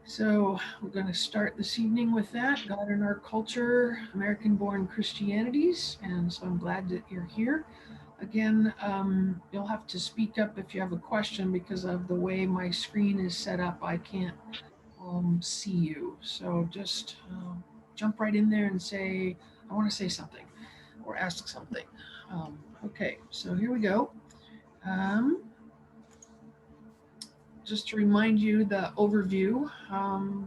So we're going to start this evening with that, God in Our Culture, American-Born Christianities. And so I'm glad that you're here. Again, you'll have to speak up if you have a question because of the way my screen is set up. I can't see you. So just jump right in there and say, I want to say something or ask something. Okay, so here we go. Um, just to remind you the overview,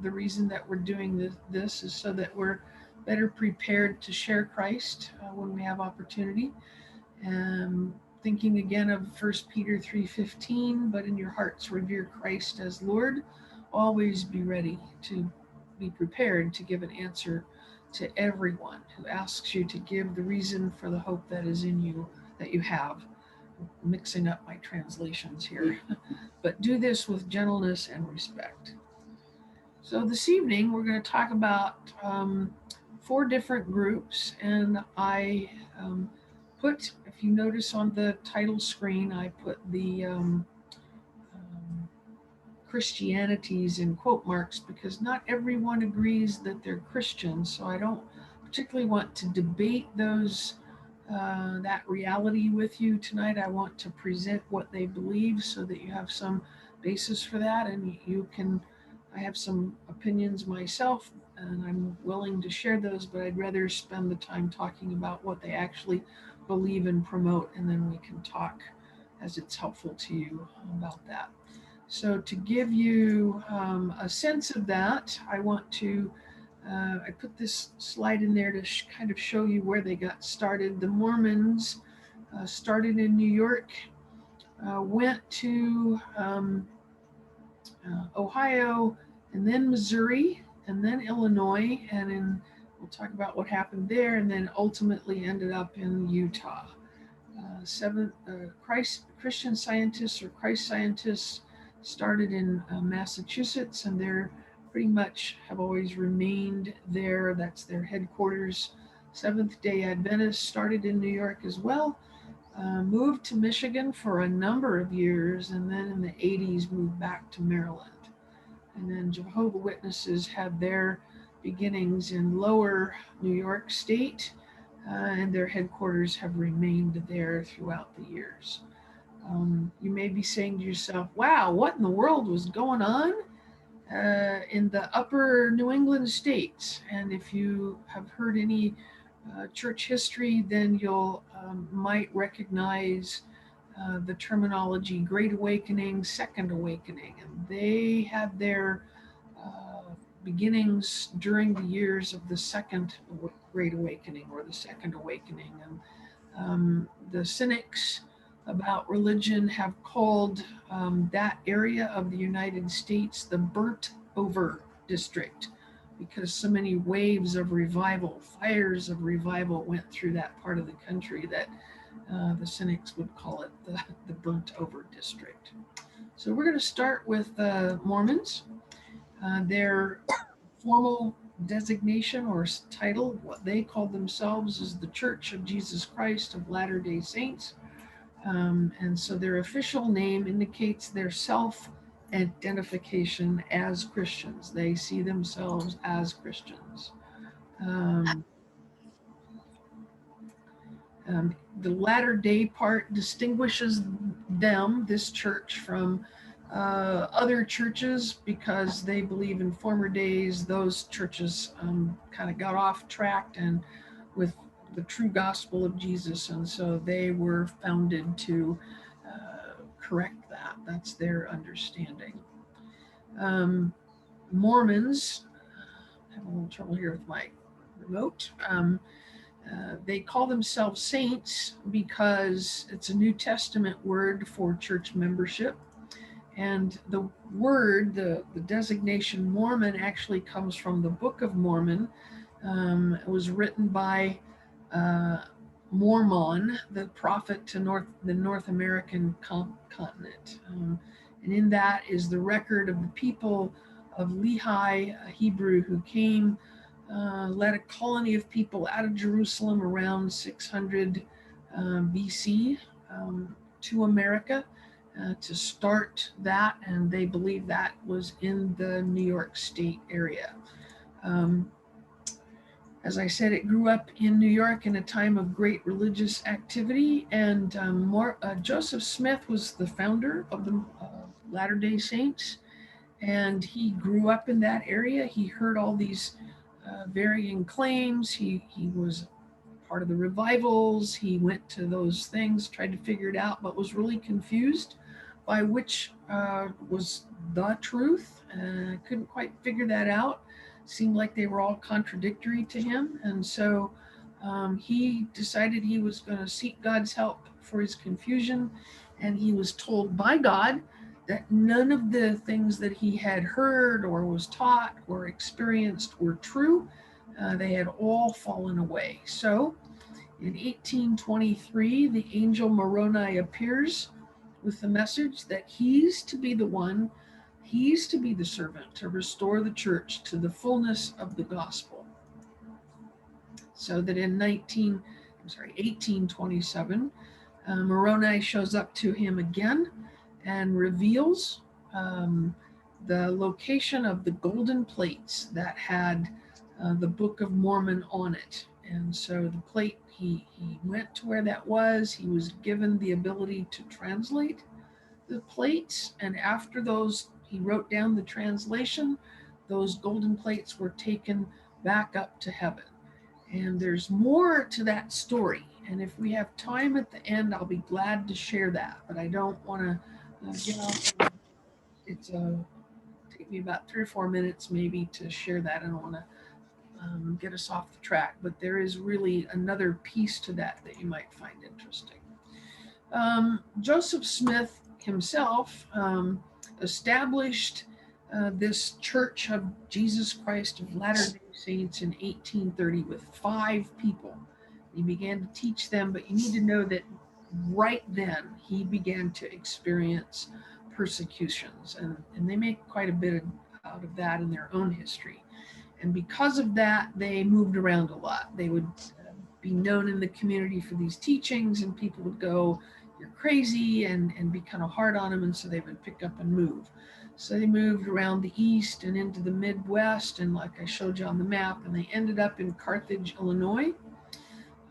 the reason that we're doing this is so that we're better prepared to share Christ when we have opportunity. Thinking again of 1 Peter 3:15, but in your hearts revere Christ as Lord. Always be ready to be prepared to give an answer to everyone who asks you to give the reason for the hope that is in you, that you have. Mixing up my translations here. But do this with gentleness and respect. So this evening we're going to talk about 4 different groups, and I put, if you notice on the title screen, I put the Christianities in quote marks because not everyone agrees that they're Christians. So I don't particularly want to debate that reality with you tonight. I want to present what they believe so that you have some basis for that, and you can. I have some opinions myself, and I'm willing to share those, but I'd rather spend the time talking about what they actually believe and promote, and then we can talk as it's helpful to you about that. So to give you a sense of that, I put this slide in there to kind of show you where they got started. The Mormons started in New York, went to Ohio, and then Missouri, and then Illinois, we'll talk about what happened there, and then ultimately ended up in Utah. Christian Scientists or Christ Scientists started in Massachusetts, and they're pretty much have always remained there. That's their headquarters. Seventh-day Adventists started in New York as well, moved to Michigan for a number of years, and then in the 80s moved back to Maryland. And then Jehovah Witnesses had their beginnings in lower New York State, and their headquarters have remained there throughout the years. You may be saying to yourself, wow, what in the world was going on in the upper New England states? And if you have heard any church history, then you'll might recognize the terminology Great Awakening, Second Awakening. And they had their beginnings during the years of the Second Great Awakening or the Second Awakening. And the cynics about religion have called that area of the United States the burnt over district because so many waves of revival, fires of revival went through that part of the country that the cynics would call it the burnt over district. So we're going to start with the Mormons. Their formal designation or title, what they call themselves, is the Church of Jesus Christ of Latter-day Saints. And so their official name indicates their self-identification as Christians. They see themselves as Christians. The latter day part distinguishes them, this church, from other churches because they believe in former days those churches kind of got off track and with the true gospel of Jesus, and so they were founded to correct that. That's their understanding. Mormons, I have a little trouble here with my remote. They call themselves saints because it's a New Testament word for church membership. And the word, the designation Mormon, actually comes from the Book of Mormon. It was written by Mormon, the prophet to the North American continent. And in that is the record of the people of Lehi, a Hebrew who came, led a colony of people out of Jerusalem around 600 BC to America. to start that, and they believe that was in the New York State area. As I said, it grew up in New York in a time of great religious activity, and Joseph Smith was the founder of the Latter-day Saints, and he grew up in that area. He heard all these varying claims. He was part of the revivals. He went to those things, tried to figure it out, but was really confused by which was the truth. Couldn't quite figure that out. Seemed like they were all contradictory to him. And so he decided he was going to seek God's help for his confusion. And he was told by God that none of the things that he had heard or was taught or experienced were true. They had all fallen away. So in 1823, the angel Moroni appears with the message that he's to be the one, he's to be the servant to restore the church to the fullness of the gospel. So that in 1827, Moroni shows up to him again and reveals the location of the golden plates that had the Book of Mormon on it. And so the plate, he went to where that was. He was given the ability to translate the plates. And after those, he wrote down the translation. Those golden plates were taken back up to heaven. And there's more to that story. And if we have time at the end, I'll be glad to share that. But I don't want to get off. It's take me about 3 or 4 minutes maybe to share that. I don't want to get us off the track. But there is really another piece to that that you might find interesting. Joseph Smith himself established this Church of Jesus Christ of Latter-day Saints in 1830 with 5 people. He began to teach them, but you need to know that right then he began to experience persecutions, and they make quite a bit out of that in their own history. And because of that, they moved around a lot. They would be known in the community for these teachings, and people would go, "You're crazy," and be kind of hard on them, and so they would pick up and move. So they moved around the east and into the Midwest, and like I showed you on the map, and they ended up in Carthage, Illinois.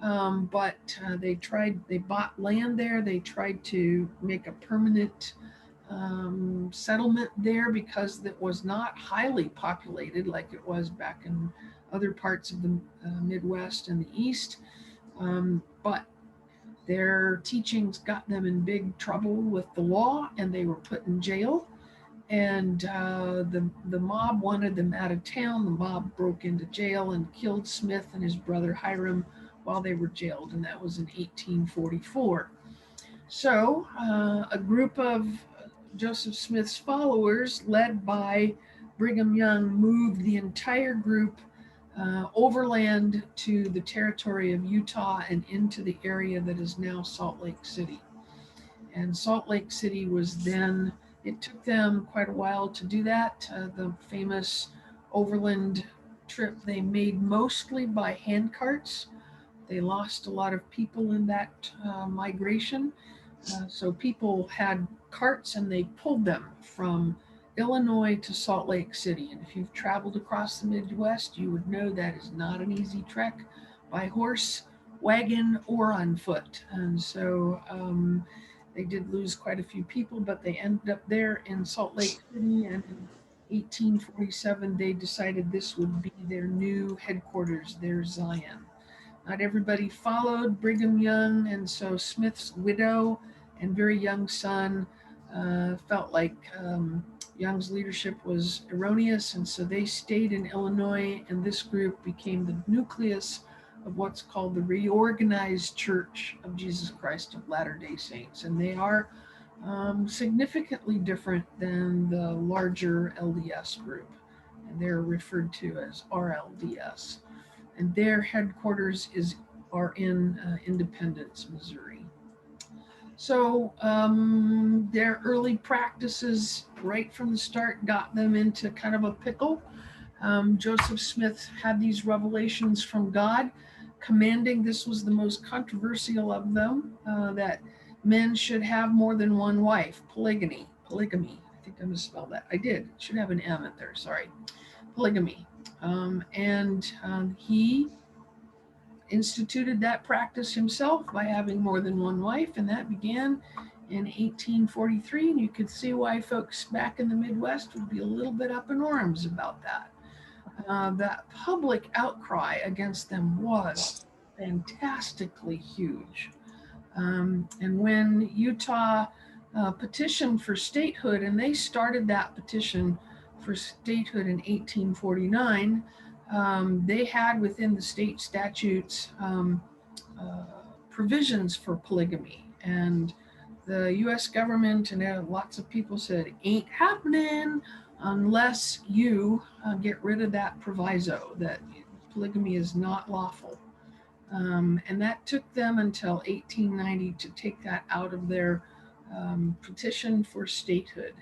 But they bought land there. They tried to make a permanent settlement there because it was not highly populated like it was back in other parts of the Midwest and the East. But their teachings got them in big trouble with the law, and they were put in jail. And the mob wanted them out of town. The mob broke into jail and killed Smith and his brother Hiram while they were jailed, and that was in 1844. So a group of Joseph Smith's followers, led by Brigham Young, moved the entire group overland to the territory of Utah and into the area that is now Salt Lake City. And Salt Lake City was then, it took them quite a while to do that. The famous overland trip they made mostly by hand carts. They lost a lot of people in that migration. So people had carts and they pulled them from Illinois to Salt Lake City. And if you've traveled across the Midwest, you would know that is not an easy trek by horse, wagon, or on foot. And so they did lose quite a few people, but they ended up there in Salt Lake City. And in 1847, they decided this would be their new headquarters, their Zion. Not everybody followed Brigham Young, and so Smith's widow and very young son felt like Young's leadership was erroneous, and so they stayed in Illinois, and this group became the nucleus of what's called the Reorganized Church of Jesus Christ of Latter-day Saints. And they are significantly different than the larger LDS group, and they're referred to as RLDS. And their headquarters are in Independence, Missouri. So their early practices right from the start got them into kind of a pickle. Joseph Smith had these revelations from God, commanding, this was the most controversial of them, that men should have more than one wife. Polygamy. I think I misspelled that. I did. It should have an M in there. Sorry. Polygamy. He instituted that practice himself by having more than one wife, and that began in 1843. And you could see why folks back in the Midwest would be a little bit up in arms about that. That public outcry against them was fantastically huge. And when Utah petitioned for statehood, and they started that petition for statehood in 1849, they had within the state statutes provisions for polygamy. And the U.S. government and lots of people said, ain't happening unless you get rid of that proviso that polygamy is not lawful. And that took them until 1890 to take that out of their petition for statehood.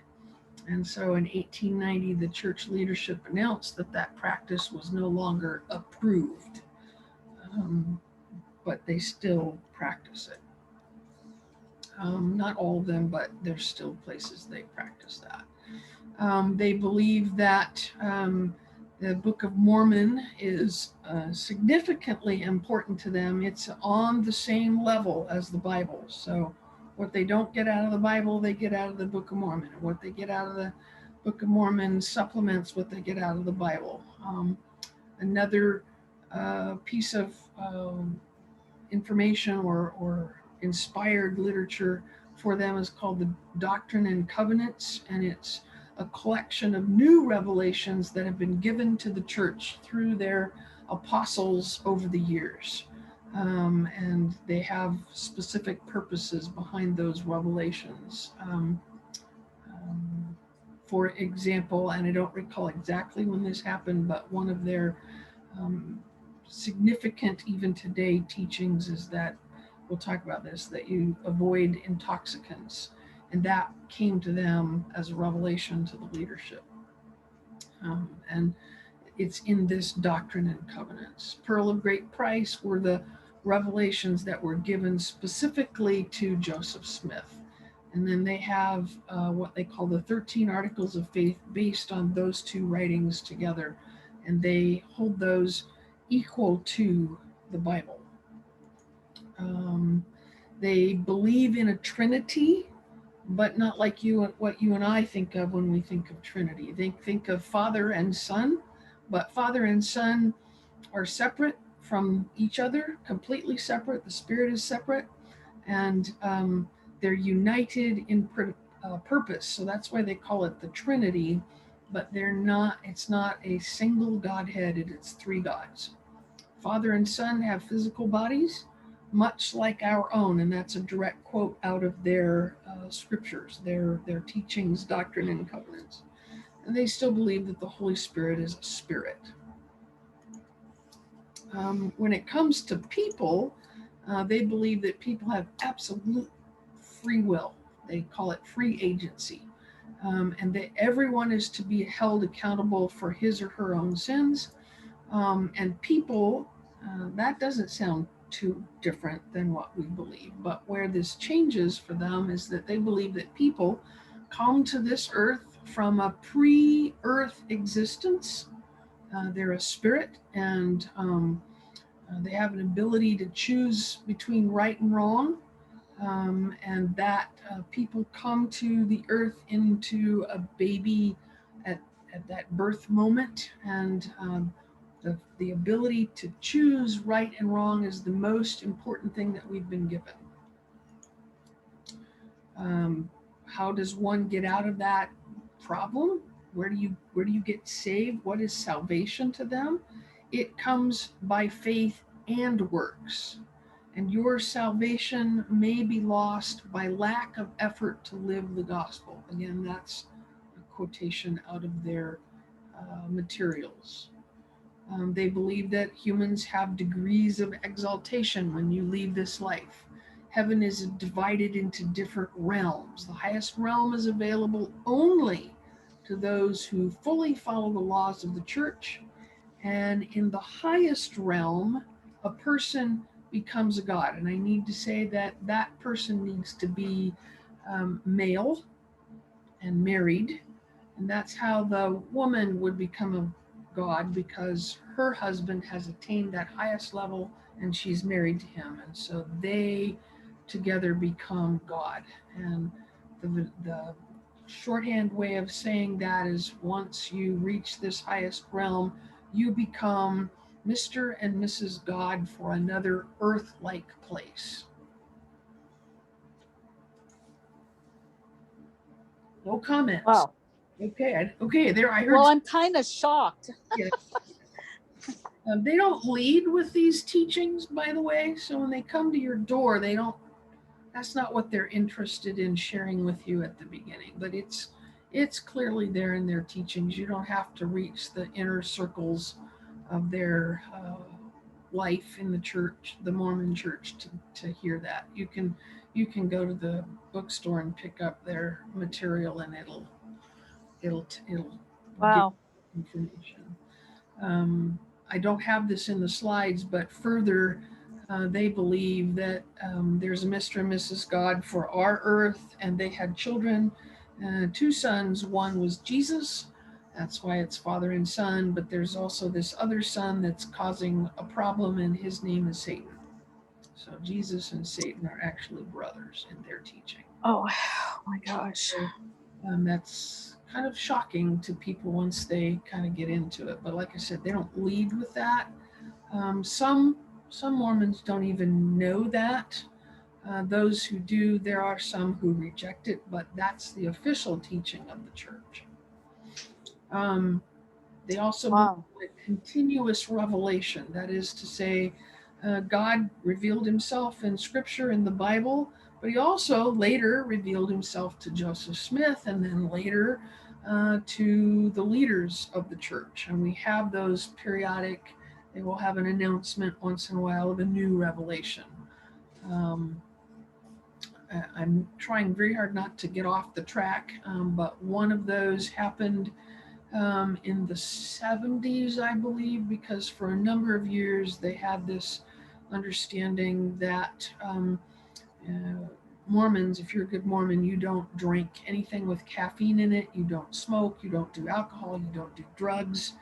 And so in 1890, the church leadership announced that that practice was no longer approved, but they still practice it. Not all of them, but there's still places they practice that. They believe that the Book of Mormon is significantly important to them. It's on the same level as the Bible. So what they don't get out of the Bible, they get out of the Book of Mormon. And what they get out of the Book of Mormon supplements what they get out of the Bible. Another piece of information or inspired literature for them is called the Doctrine and Covenants, and it's a collection of new revelations that have been given to the church through their apostles over the years. And they have specific purposes behind those revelations. For example, and I don't recall exactly when this happened, but one of their significant, even today, teachings is that, we'll talk about this, that you avoid intoxicants. And that came to them as a revelation to the leadership. And it's in this Doctrine and Covenants. Pearl of Great Price were the revelations that were given specifically to Joseph Smith. And then they have what they call the 13 Articles of Faith based on those two writings together. And they hold those equal to the Bible. They believe in a Trinity, but not like what you and I think of when we think of Trinity. They think of Father and Son, but Father and Son are separate from each other, completely separate. The Spirit is separate, and they're united in purpose. So that's why they call it the Trinity, but they're not. It's not a single Godhead. It's three gods. Father and Son have physical bodies, much like our own, and that's a direct quote out of their scriptures, their teachings, Doctrine and Covenants. And they still believe that the Holy Spirit is a spirit. When it comes to people, they believe that people have absolute free will. They call it free agency. And that everyone is to be held accountable for his or her own sins. And people, that doesn't sound too different than what we believe. But where this changes for them is that they believe that people come to this earth from a pre-earth existence. They're a spirit, and they have an ability to choose between right and wrong, and that people come to the earth into a baby at that birth moment, and the ability to choose right and wrong is the most important thing that we've been given. How does one get out of that problem? Where do you get saved? What is salvation to them? It comes by faith and works. And your salvation may be lost by lack of effort to live the gospel. Again, that's a quotation out of their materials. They believe that humans have degrees of exaltation when you leave this life. Heaven is divided into different realms. The highest realm is available only to those who fully follow the laws of the church. And in the highest realm, a person becomes a god. And I need to say that that person needs to be male and married. And that's how the woman would become a god, because her husband has attained that highest level and she's married to him. And so they together become God. And the shorthand way of saying that is, once you reach this highest realm, you become Mr. and Mrs. God for another earth-like place. No comments. Wow. Okay, there I heard. Well, I'm kind of shocked. Yeah. They don't lead with these teachings, by the way. So when they come to your door, they don't. That's not what they're interested in sharing with you at the beginning. But it's clearly there in their teachings. You don't have to reach the inner circles of their life in the church, the Mormon church, to hear that. You can go to the bookstore and pick up their material, and it'll Wow. give information. I don't have this in the slides, but further, they believe that there's a Mr. and Mrs. God for our earth, and they had children, 2 sons. One was Jesus. That's why it's father and son, but there's also this other son that's causing a problem, and his name is Satan. So Jesus and Satan are actually brothers in their teaching. Oh my gosh. So, that's kind of shocking to people once they kind of get into it. But like I said, they don't lead with that. Some Mormons don't even know that. Those who do, there are some who reject it, but that's the official teaching of the church. They also believe in continuous revelation. That is to say, God revealed himself in Scripture, in the Bible, but he also later revealed himself to Joseph Smith, and then later to the leaders of the church. And we have those periodic, they will have an announcement once in a while of a new revelation. I'm trying very hard not to get off the track, but one of those happened in the 70s, I believe, because for a number of years they had this understanding that Mormons, if you're a good Mormon, you don't drink anything with caffeine in it, you don't smoke, you don't do alcohol, you don't do drugs.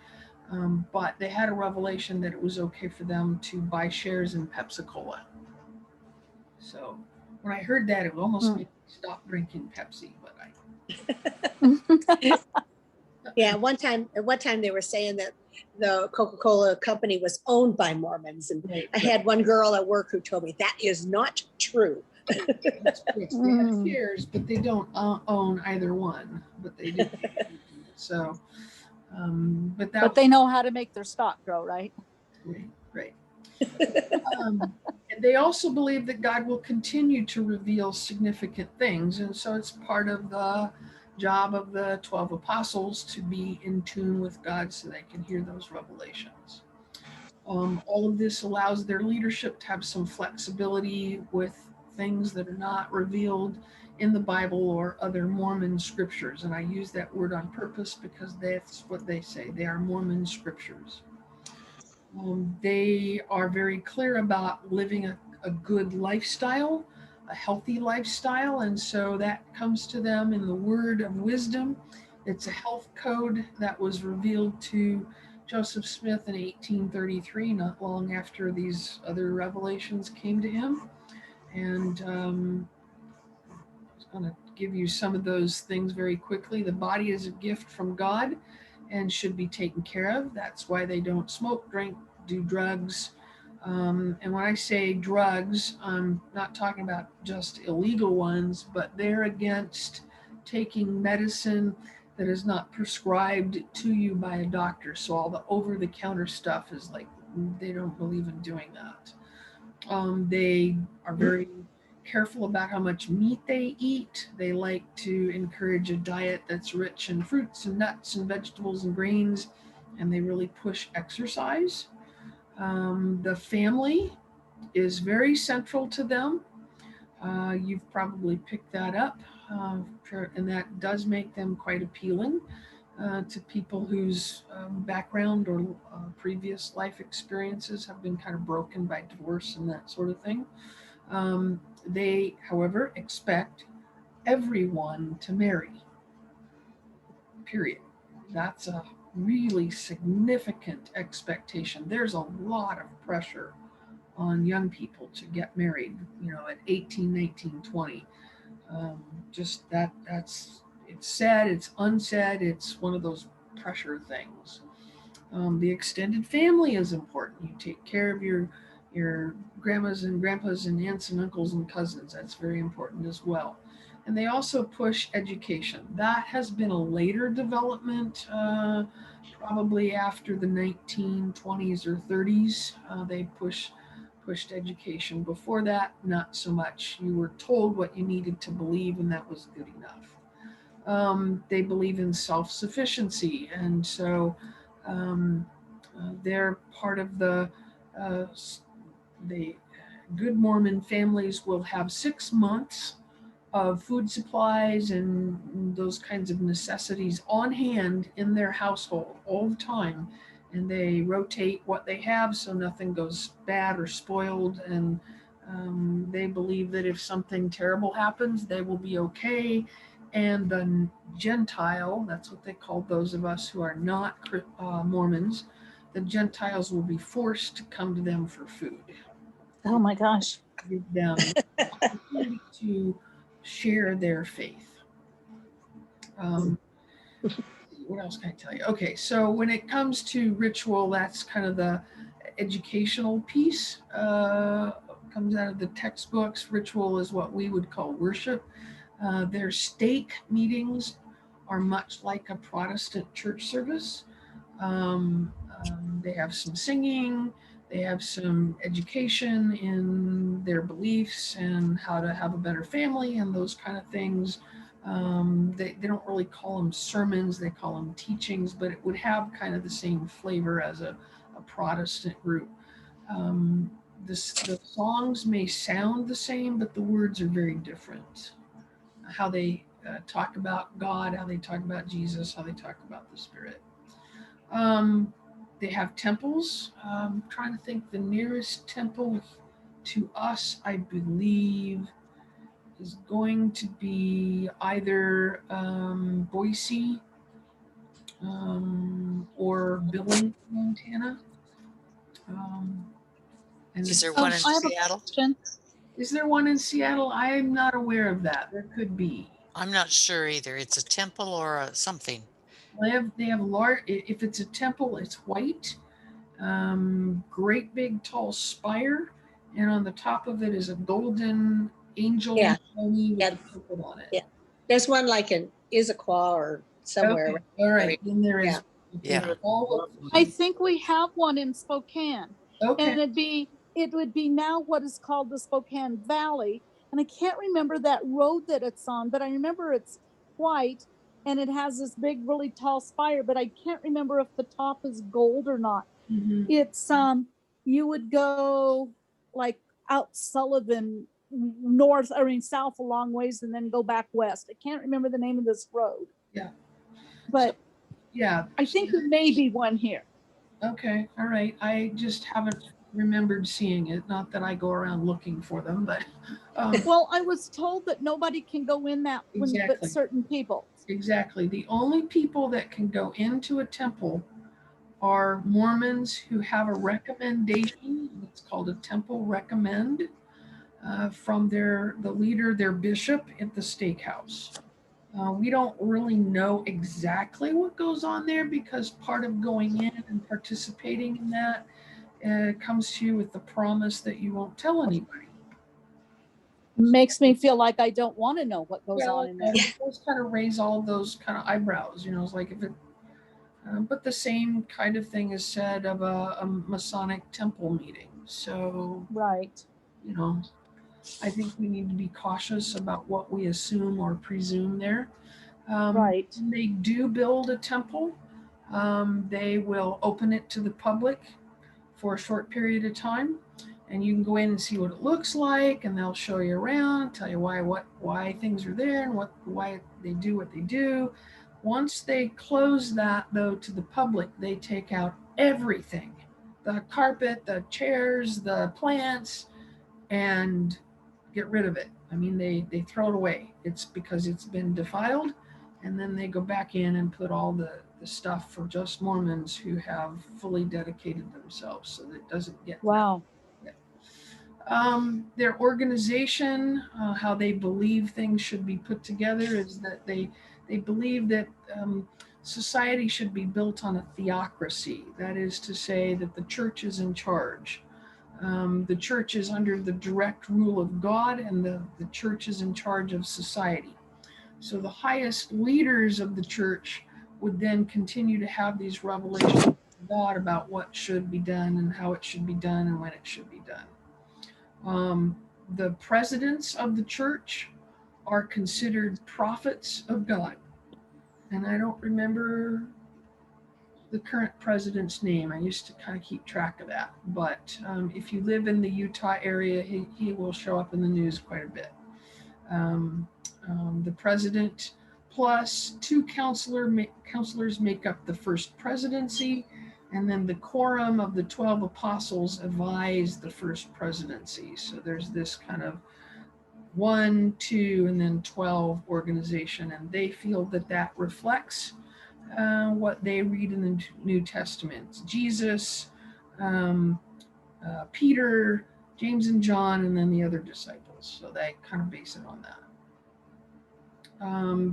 But they had a revelation that it was okay for them to buy shares in Pepsi Cola. So when I heard that, it almost made me stop drinking Pepsi, but Yeah, one time they were saying that the Coca-Cola company was owned by Mormons, and I had one girl at work who told me that is not true. That's true. They have shares, but they don't own either one, but they do. So, but they know how to make their stock grow, right? Right. And they also believe that God will continue to reveal significant things, and so it's part of the job of the 12 apostles to be in tune with God so they can hear those revelations. All of this allows their leadership to have some flexibility with things that are not revealed in the Bible or other Mormon scriptures. And I use that word on purpose because that's what they say. They are Mormon scriptures. They are very clear about living a good lifestyle, a healthy lifestyle. And so that comes to them in the word of wisdom. It's a health code that was revealed to Joseph Smith in 1833, not long after these other revelations came to him. And I'm going to give you some of those things very quickly. The body is a gift from God and should be taken care of. That's why they don't smoke, drink, do drugs. And when I say drugs, I'm not talking about just illegal ones, but they're against taking medicine that is not prescribed to you by a doctor. So all the over-the-counter stuff is like, they don't believe in doing that. They are very careful about how much meat they eat. They like to encourage a diet that's rich in fruits and nuts and vegetables and grains, and they really push exercise. The family is very central to them. You've probably picked that up, and that does make them quite appealing to people whose background or previous life experiences have been kind of broken by divorce and that sort of thing. They, however, expect everyone to marry, period. That's a really significant expectation. There's a lot of pressure on young people to get married, at 18, 19, 20. Just that's, it's said, it's unsaid, it's one of those pressure things. The extended family is important. You take care of your grandmas and grandpas and aunts and uncles and cousins. That's very important as well. And they also push education. That has been a later development, probably after the 1920s or 30s. They pushed education. Before that, not so much. You were told what you needed to believe, and that was good enough. They believe in self-sufficiency, and so they're part of the good Mormon families will have 6 months of food supplies and those kinds of necessities on hand in their household all the time. And they rotate what they have so nothing goes bad or spoiled. And they believe that if something terrible happens, they will be okay. And the Gentile, that's what they call those of us who are not Mormons, the Gentiles will be forced to come to them for food. Oh my gosh. Give them to share their faith. What else can I tell you? Okay, so when it comes to ritual, that's kind of the educational piece. Comes out of the textbooks. Ritual is what we would call worship. Their stake meetings are much like a Protestant church service. They have some singing. They have some education in their beliefs and how to have a better family and those kind of things. They don't really call them sermons, they call them teachings, but it would have kind of the same flavor as a Protestant group. The songs may sound the same, but the words are very different. How they talk about God, how they talk about Jesus, how they talk about the Spirit. They have temples. I'm trying to think, the nearest temple to us, I believe, is going to be either Boise or Billings, Montana. And Is there one in I have a Seattle? question. is there one in Seattle? I'm not aware of that. There could be. I'm not sure either. It's a temple or something. They have large. If it's a temple, it's white. Great big tall spire, and on the top of it is a golden angel Yeah. with Yeah. a purple on it. Yeah. There's one like in Issaquah or somewhere. Okay. All right. Then there is. Yeah. I think we have one in Spokane. Okay. And it would be now what is called the Spokane Valley. And I can't remember that road that it's on, but I remember it's white and it has this big, really tall spire, but I can't remember if the top is gold or not. Mhm. It's you would go like out Sullivan south a long ways and then go back west. I can't remember the name of this road. Yeah. But Yeah. I think there may be one here. Okay. All right. I just haven't remembered seeing it. Not that I go around looking for them, but Well, I was told that nobody can go in that one but Exactly. certain people. exactly. The only people that can go into a temple are Mormons who have a recommendation. It's called a temple recommend from the leader, their bishop at the steakhouse. We don't really know exactly what goes on there because part of going in and participating in that comes to you with the promise that you won't tell anybody. Makes me feel like I don't want to know what goes on in there. Those kind of raise all of those kind of eyebrows, it's like if it, but the same kind of thing is said of a Masonic temple meeting. So, Right. I think we need to be cautious about what we assume or presume there. Right. When they do build a temple, they will open it to the public for a short period of time, and you can go in and see what it looks like, and they'll show you around, tell you why things are there and why they do what they do. Once they close that, though, to the public, they take out everything, the carpet, the chairs, the plants, and get rid of it. I mean, they throw it away. It's because it's been defiled. And then they go back in and put all the stuff for just Mormons who have fully dedicated themselves so that it doesn't get. Wow. Their organization, how they believe things should be put together, is that they believe that society should be built on a theocracy. That is to say that the church is in charge. The church is under the direct rule of God, and the church is in charge of society. So the highest leaders of the church would then continue to have these revelations of God about what should be done and how it should be done and when it should be done. The presidents of the church are considered prophets of God. And I don't remember the current president's name. I used to kind of keep track of that. But if you live in the Utah area, he will show up in the news quite a bit. The president plus two counselors make up the first presidency, and then the quorum of the 12 apostles advise the first presidency. So there's this kind of 1, 2, and then 12 organization, and they feel that that reflects what they read in the New Testament. Jesus, Peter, James and John, and then the other disciples. So they kind of base it on that.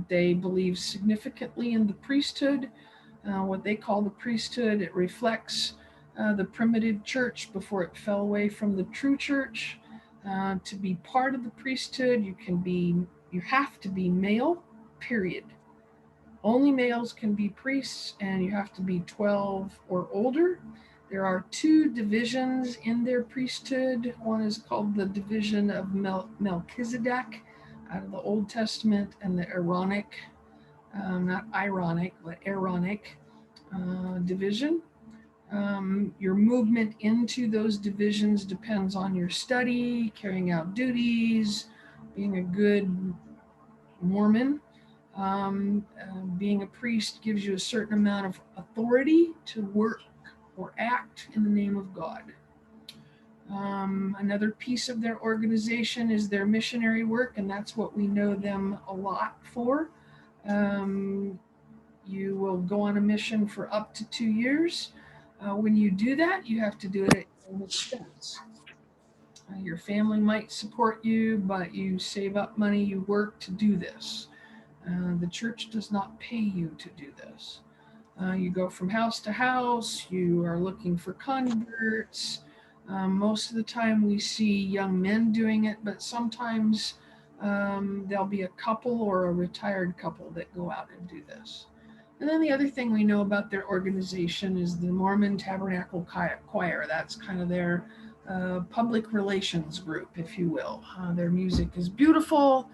They believe significantly in the priesthood, what they call the priesthood. It reflects the primitive church before it fell away from the true church. To be part of the priesthood, you have to be male, period. Only males can be priests, and you have to be 12 or older. There are 2 divisions in their priesthood. One is called the division of Melchizedek out of the Old Testament, and the Aaronic, not ironic, but Aaronic division. Your movement into those divisions depends on your study, carrying out duties, being a good Mormon. Being a priest gives you a certain amount of authority to work or act in the name of God. Another piece of their organization is their missionary work, and that's what we know them a lot for. You will go on a mission for up to 2 years. When you do that, you have to do it at your own expense. Your family might support you, but you save up money, you work to do this. The church does not pay you to do this. You go from house to house, you are looking for converts. Most of the time we see young men doing it, but sometimes there'll be a couple or a retired couple that go out and do this. And then the other thing we know about their organization is the Mormon Tabernacle Choir. That's kind of their public relations group, if you will. Their music is beautiful.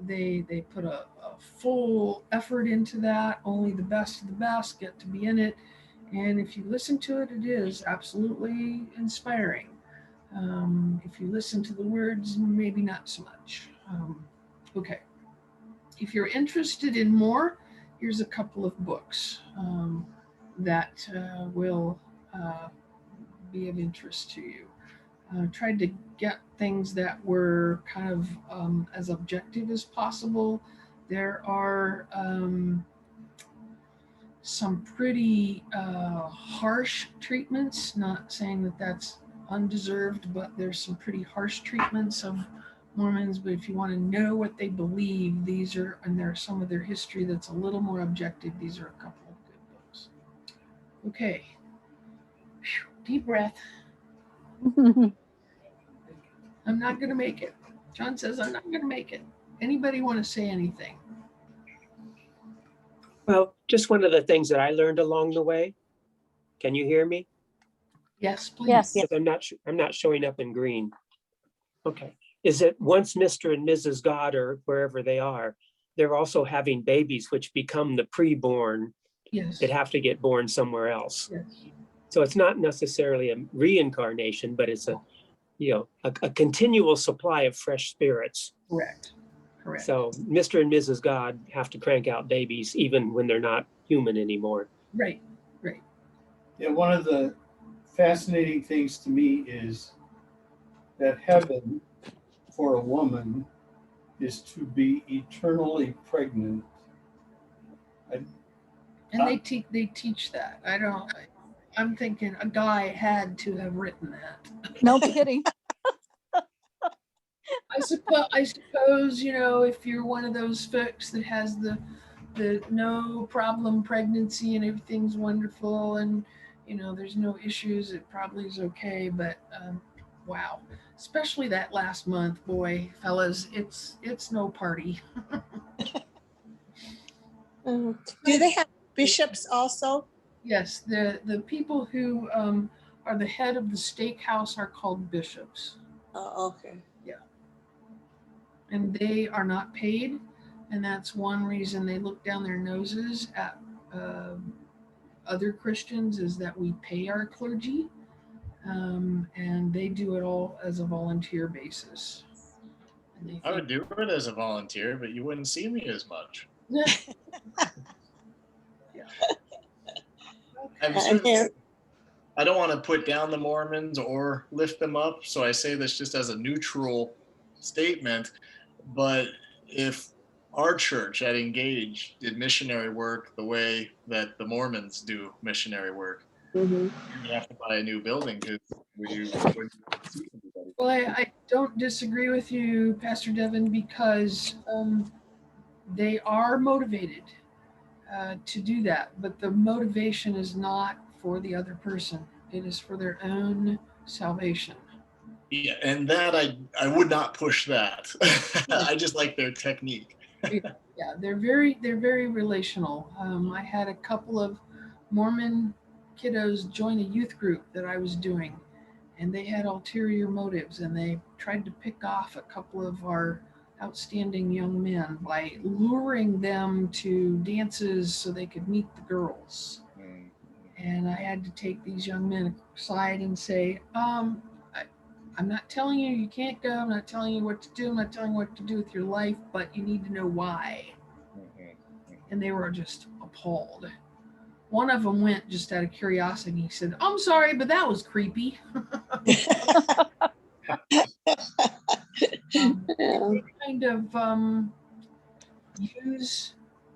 They put a full effort into that. Only the best of the best get to be in it. And if you listen to it, it is absolutely inspiring. If you listen to the words, maybe not so much. Okay. If you're interested in more, here's a couple of books that will be of interest to you. Tried to get things that were kind of as objective as possible. There are some pretty harsh treatments, not saying that that's undeserved, but there's some pretty harsh treatments of Mormons. But if you want to know what they believe, these are, and there's some of their history that's a little more objective. These are a couple of good books. Okay. Whew, deep breath. I'm not going to make it. John says I'm not going to make it. Anybody want to say anything? Well, just one of the things that I learned along the way. Can you hear me? Yes, please. Yes. Because I'm not showing up in green. Okay. Is that once Mr. and Mrs. God, or wherever they are, they're also having babies which become the preborn Yes. that have to get born somewhere else. Yes. So it's not necessarily a reincarnation, but it's a continual supply of fresh spirits. Correct. Correct. So Mr. and Mrs. God have to crank out babies even when they're not human anymore. Right. Right. Yeah, one of the fascinating things to me is that heaven for a woman is to be eternally pregnant. And they teach that. I'm thinking a guy had to have written that. No kidding. I suppose, you know, if you're one of those folks that has the no problem pregnancy and everything's wonderful and, you know, there's no issues, it probably is okay. But wow, especially that last month, boy, fellas, it's no party. Do they have bishops also? Yes, the people who are the head of the steakhouse are called bishops. Oh, okay. And they are not paid, and that's one reason they look down their noses at other Christians, is that we pay our clergy, and they do it all as a volunteer basis. And they I would do it as a volunteer, but you wouldn't see me as much. Yeah. I don't want to put down the Mormons or lift them up, so I say this just as a neutral statement. But if our church at Engage did missionary work the way that the Mormons do missionary work, Mm-hmm. you have to buy a new building because we wouldn't see anybody. Well, I don't disagree with you, Pastor Devin, because they are motivated to do that, but the motivation is not for the other person. It is for their own salvation. Yeah, and that I would not push that. I just like their technique. Yeah, they're very relational. I had a couple of Mormon kiddos join a youth group that I was doing, and they had ulterior motives, and they tried to pick off a couple of our outstanding young men by luring them to dances so they could meet the girls. And I had to take these young men aside and say, I'm not telling you you can't go. I'm not telling you what to do. I'm not telling you what to do with your life, but you need to know why. And they were just appalled. One of them went just out of curiosity. He said, I'm sorry, but that was creepy. They kind of use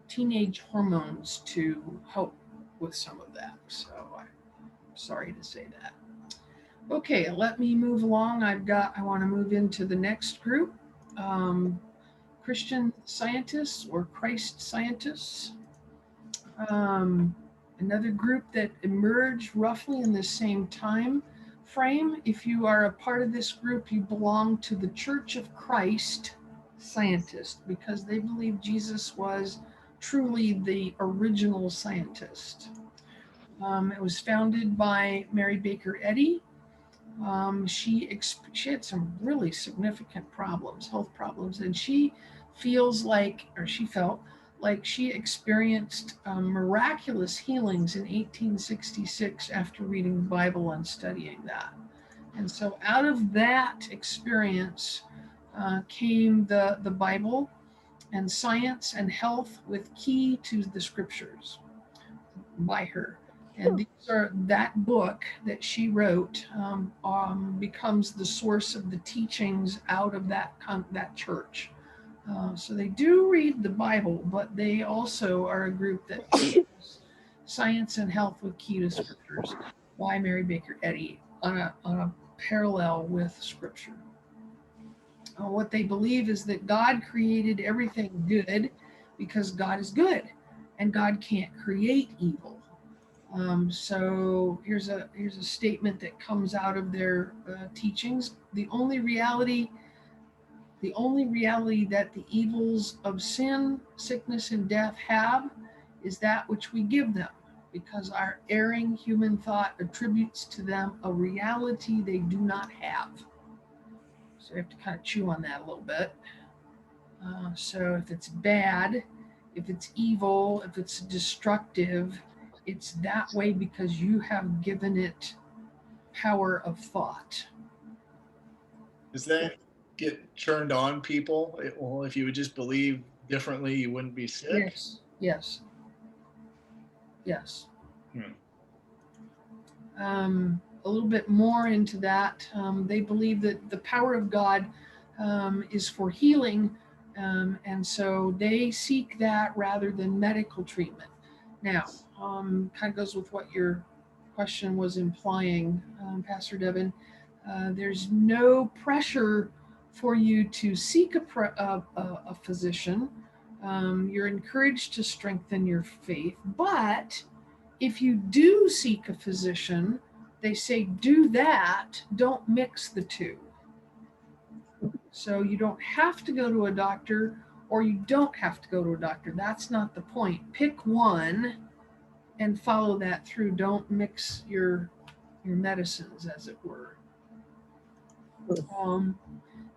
teenage hormones to help with some of that. So I'm sorry to say that. Okay, let me move along. I want to move into the next group, Christian scientists or Christ scientists. Another group that emerged roughly in the same time frame. If you are a part of this group, you belong to the Church of Christ scientist, because they believe Jesus was truly the original scientist. It was founded by Mary Baker Eddy. She had some really significant problems, health problems, and she felt like she experienced miraculous healings in 1866 after reading the Bible and studying that. And so out of that experience came the Bible and Science and Health with Key to the Scriptures by her. And that book that she wrote becomes the source of the teachings out of that church. So they do read the Bible, but they also are a group that teaches Science and Health with Key to Scriptures by Mary Baker Eddy on a parallel with Scripture. What they believe is that God created everything good because God is good, and God can't create evil. So here's a statement that comes out of their teachings. The only reality that the evils of sin, sickness, and death have is that which we give them, because our erring human thought attributes to them a reality they do not have. So you have to kind of chew on that a little bit. So if it's bad, if it's evil, if it's destructive, it's that way because you have given it power of thought. Is that get turned on people? Well, if you would just believe differently, you wouldn't be sick. Yes, yes, yes. A little bit more into that. They believe that the power of God is for healing, and so they seek that rather than medical treatment. Now, kind of goes with what your question was implying, Pastor Devin. There's no pressure for you to seek a physician. You're encouraged to strengthen your faith, but if you do seek a physician, they say do that, don't mix the two. So you don't have to go to a doctor or you don't have to go to a doctor. That's not the point. Pick one and follow that through. Don't mix your medicines, as it were.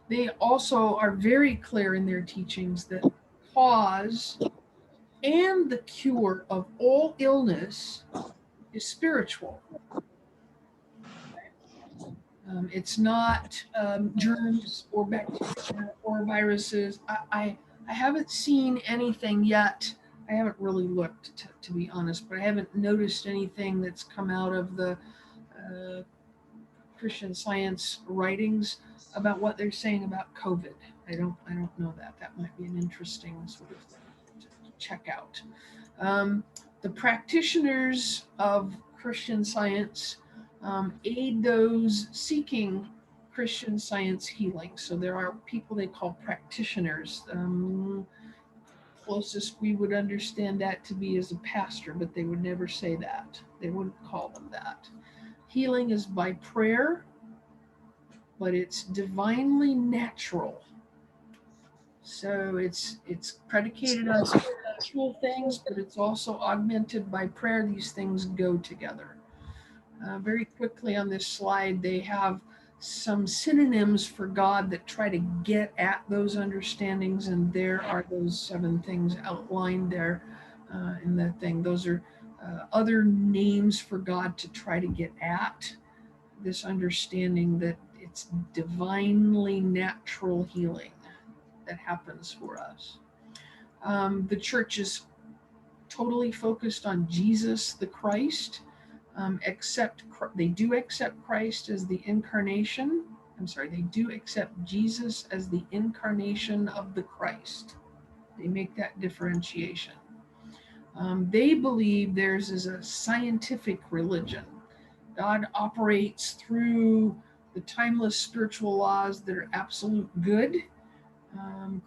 They also are very clear in their teachings that cause and the cure of all illness is spiritual. It's not germs or bacteria or viruses. I haven't seen anything yet. I haven't really looked, to be honest, but I haven't noticed anything that's come out of the Christian Science writings about what they're saying about COVID. I don't know that. That might be an interesting sort of thing to check out. The practitioners of Christian Science aid those seeking Christian Science healing. So there are people they call practitioners. Closest we would understand that to be as a pastor, but they would never say that. They wouldn't call them that. Healing is by prayer, but it's divinely natural. So it's predicated on spiritual things, but it's also augmented by prayer. These things go together. Very quickly on this slide, they have some synonyms for God that try to get at those understandings, and there are those 7 things outlined there in that thing. Those are other names for God to try to get at this understanding that it's divinely natural healing that happens for us. The church is totally focused on Jesus the Christ. They do accept Christ as the incarnation. They do accept Jesus as the incarnation of the Christ. They make that differentiation. They believe theirs is a scientific religion. God operates through the timeless spiritual laws that are absolute good.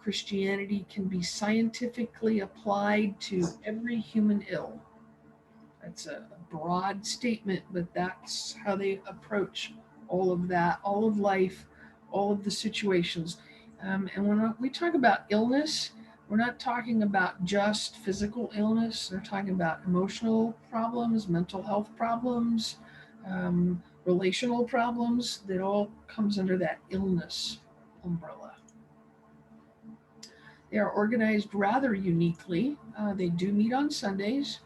Christianity can be scientifically applied to every human ill. That's a broad statement, but that's how they approach all of that, all of life, all of the situations. And when we talk about illness, we're not talking about just physical illness. We're talking about emotional problems, mental health problems, relational problems. That all comes under that illness umbrella. They are organized rather uniquely. They do meet on Sundays.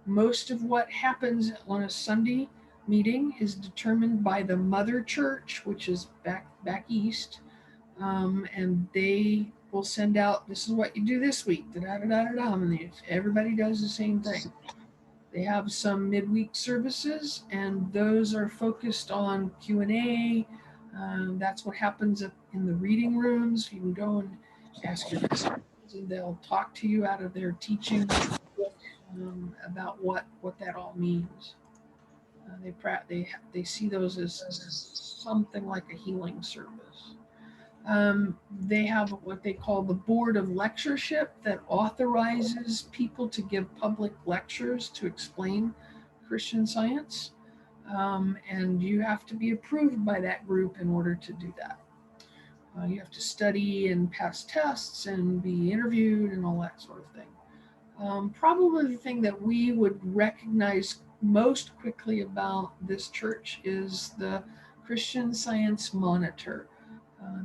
Most of what happens on a Sunday meeting is determined by the mother church, which is back east, and they will send out, this is what you do this week, and everybody does the same thing. They have some midweek services, and those are focused on Q&A. That's what happens in the reading rooms. You can go and ask your questions, and they'll talk to you out of their teaching about what that all means. They see those as something like a healing service. They have what they call the Board of Lectureship that authorizes people to give public lectures to explain Christian Science. And you have to be approved by that group in order to do that. You have to study and pass tests and be interviewed and all that sort of thing. Probably the thing that we would recognize most quickly about this church is the Christian Science Monitor.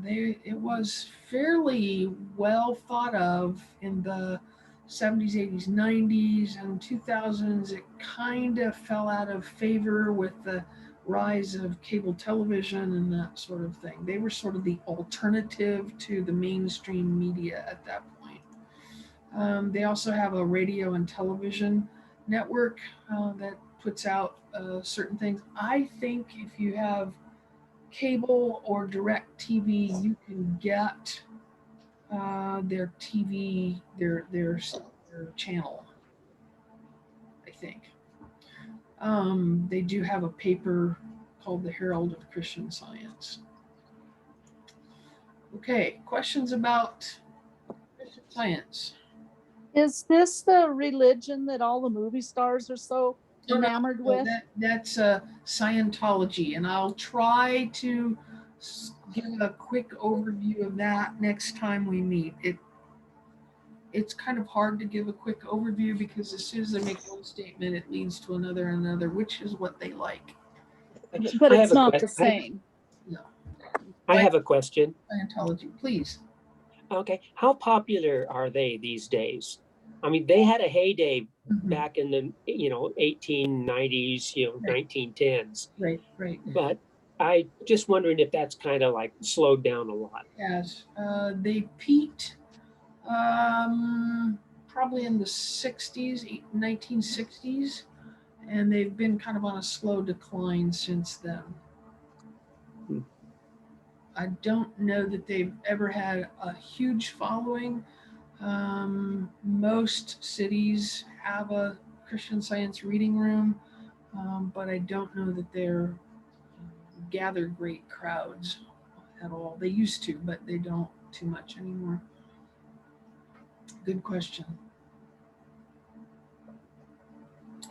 It was fairly well thought of in the 70s, 80s, 90s, and 2000s. It kind of fell out of favor with the rise of cable television and that sort of thing. They were sort of the alternative to the mainstream media at that point. They also have a radio and television network that puts out certain things. I think if you have cable or direct TV, you can get their TV, their channel, I think. They do have a paper called the Herald of Christian Science. Okay, questions about Christian Science? Is this the religion that all the movie stars are so enamored with? That's Scientology, and I'll try to give a quick overview of that next time we meet. It's kind of hard to give a quick overview because as soon as they make one statement, it leads to another, which is what they like. But it's not the same. No. I have a question. Scientology, please. Okay, how popular are they these days? I mean, they had a heyday back in the 1890s, 1910s. Right. But I just wondering if that's kind of like slowed down a lot. Yes, they peaked probably in the 60s, 1960s, and they've been kind of on a slow decline since then. I don't know that they've ever had a huge following. Most cities have a Christian Science reading room, but I don't know that they're gather great crowds at all. They used to, but they don't too much anymore. Good question.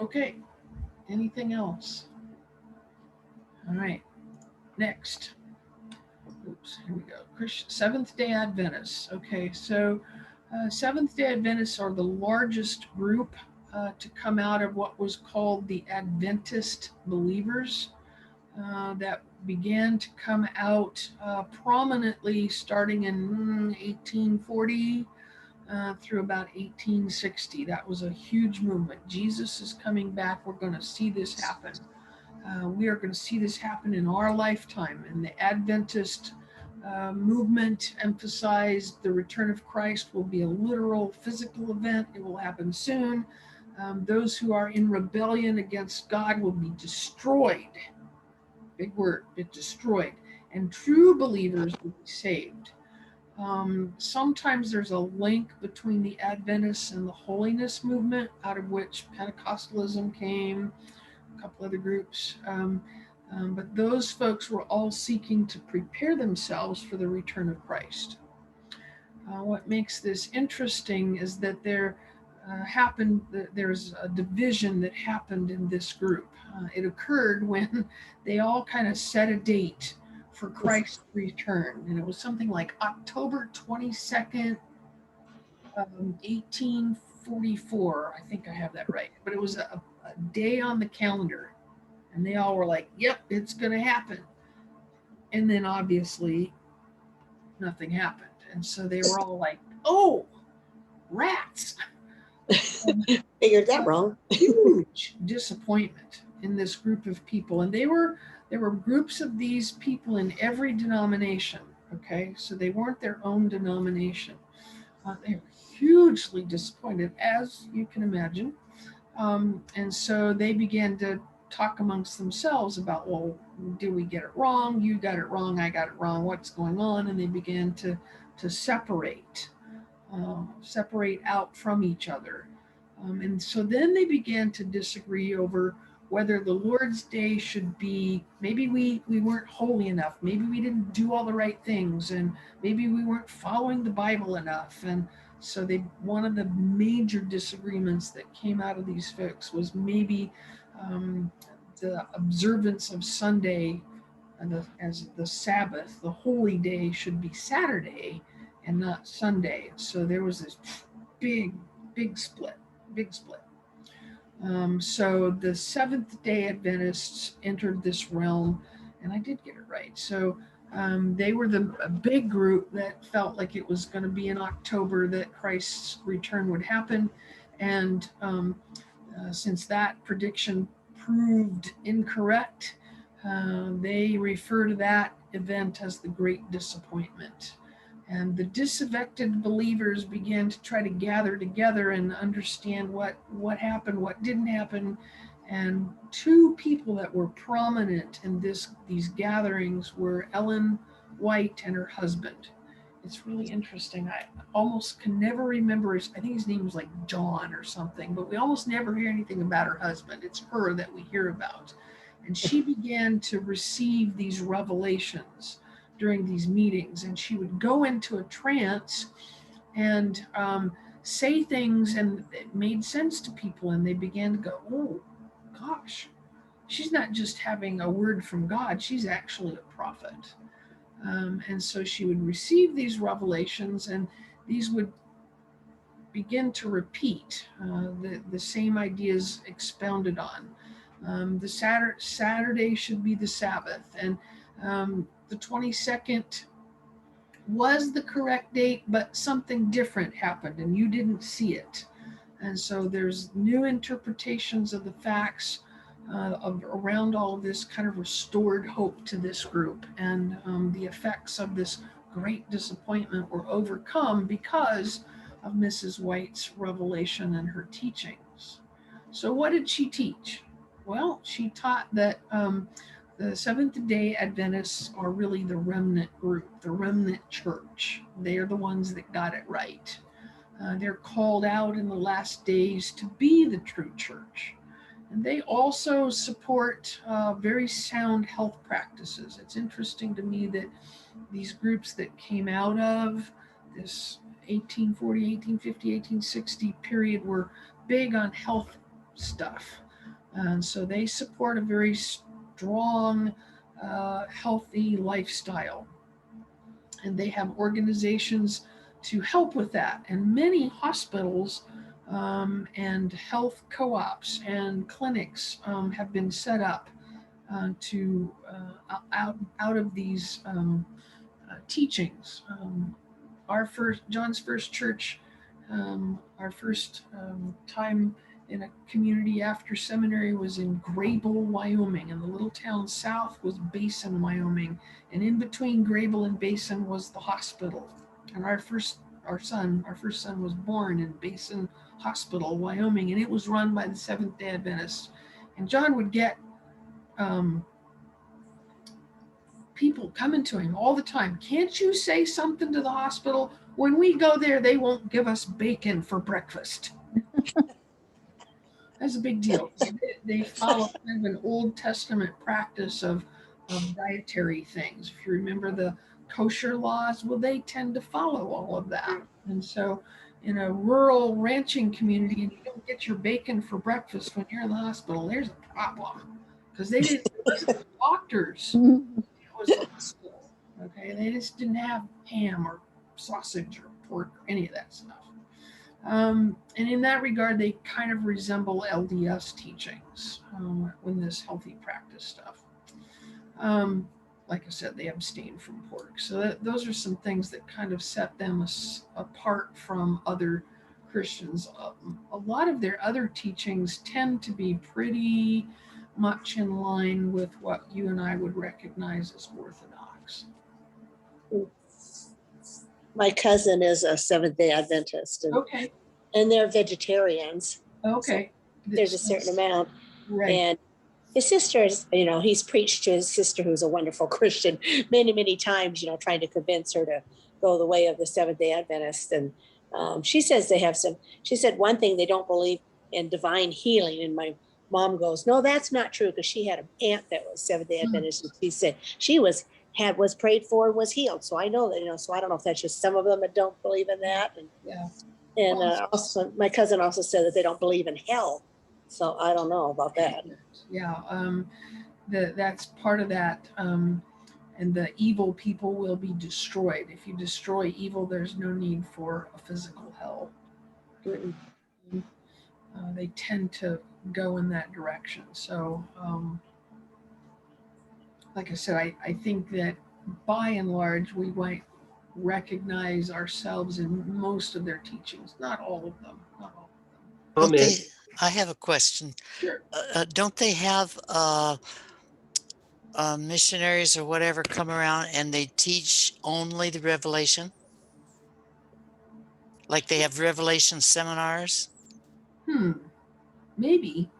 Okay, anything else? All right, next. Oops, here we go. Seventh-day Adventists. Okay, so Seventh-day Adventists are the largest group to come out of what was called the Adventist believers that began to come out prominently starting in 1840 through about 1860. That was a huge movement. Jesus is coming back. We're going to see this happen. We are going to see this happen in our lifetime. And the Adventist movement emphasized the return of Christ will be a literal physical event. It will happen soon. Those who are in rebellion against God will be destroyed. Big word, but destroyed. And true believers will be saved. Sometimes there's a link between the Adventists and the holiness movement, out of which Pentecostalism came, a couple other groups. But those folks were all seeking to prepare themselves for the return of Christ. What makes this interesting is that there's a division that happened in this group. It occurred when they all kind of set a date for Christ's return, and it was something like October 22nd, 1844. I think I have that right, but it was a day on the calendar, and they all were like, yep, it's going to happen. And then obviously nothing happened, and so they were all like, oh, rats. Figured that wrong. Huge disappointment in this group of people, and there were groups of these people in every denomination. Okay, so they weren't their own denomination. They were hugely disappointed, as you can imagine, and so they began to talk amongst themselves about, well, did we get it wrong? You got it wrong. I got it wrong. What's going on? And they began to separate out from each other. And so then they began to disagree over whether the Lord's Day should be, maybe we weren't holy enough, maybe we didn't do all the right things, and maybe we weren't following the Bible enough. And so one of the major disagreements that came out of these folks was maybe the observance of Sunday as the Sabbath, the holy day, should be Saturday and not Sunday. So there was this big split. So the Seventh-day Adventists entered this realm, and I did get it right. So they were a big group that felt like it was going to be in October that Christ's return would happen. And since that prediction proved incorrect, They refer to that event as the Great Disappointment. And the disaffected believers began to try to gather together and understand what happened, what didn't happen. And two people that were prominent in these gatherings were Ellen White and her husband. It's really interesting. I almost can never remember I think his name was like John or something, but we almost never hear anything about her husband. It's her that we hear about. And she began to receive these revelations during these meetings, and she would go into a trance and say things, and it made sense to people, and they began to go, oh gosh, she's not just having a word from God, she's actually a prophet. And so she would receive these revelations, and these would begin to repeat the same ideas expounded on. The Saturday should be the Sabbath, and the 22nd was the correct date, but something different happened and you didn't see it. And so there's new interpretations of the facts around all of this, kind of restored hope to this group. And the effects of this great disappointment were overcome because of Mrs. White's revelation and her teachings. So what did she teach? Well, she taught that the Seventh-day Adventists are really the remnant group, the remnant church. They're the ones that got it right. They're called out in the last days to be the true church. And they also support very sound health practices. It's interesting to me that these groups that came out of this 1840, 1850, 1860 period were big on health stuff. And so they support a very strong, healthy lifestyle. And they have organizations to help with that. And many hospitals and health co-ops and clinics have been set up to out of these teachings. John's first church, our first time in a community after seminary was in Grable, Wyoming, and the little town south was Basin, Wyoming, and in between Grable and Basin was the hospital. And our first son was born in Basin Hospital, Wyoming, and it was run by the Seventh-day Adventists. And John would get people coming to him all the time. Can't you say something to the hospital? When we go there, they won't give us bacon for breakfast. That's a big deal. They follow kind of an Old Testament practice of dietary things. If you remember the kosher laws, well, they tend to follow all of that. And so in a rural ranching community, and you don't get your bacon for breakfast when you're in the hospital, there's a problem. Because they didn't listen to doctors. It was the hospital. Okay, they just didn't have ham or sausage or pork or any of that stuff. And in that regard, they kind of resemble LDS teachings in this healthy practice stuff. Like I said, they abstain from pork. So those are some things that kind of set them apart from other Christians. A lot of their other teachings tend to be pretty much in line with what you and I would recognize as Orthodox. My cousin is a Seventh-day Adventist, and they're vegetarians. Okay. So there's a certain amount. Right. And his sister's, he's preached to his sister, who's a wonderful Christian, many, many times, trying to convince her to go the way of the Seventh-day Adventist. And she says she said one thing, they don't believe in divine healing. And my mom goes, no, that's not true, because she had an aunt that was Seventh-day Adventist. And she said she was prayed for and was healed. So I know that, so I don't know if that's just some of them that don't believe in that. And, yeah. And also, my cousin also said that they don't believe in hell. So I don't know about that. Yeah, that's part of that. And the evil people will be destroyed. If you destroy evil, there's no need for a physical hell. They tend to go in that direction. So, like I said, I think that by and large, we might recognize ourselves in most of their teachings, not all of them. I have a question. Sure. Don't they have missionaries or whatever come around and they teach only the revelation? Like they have revelation seminars? Maybe.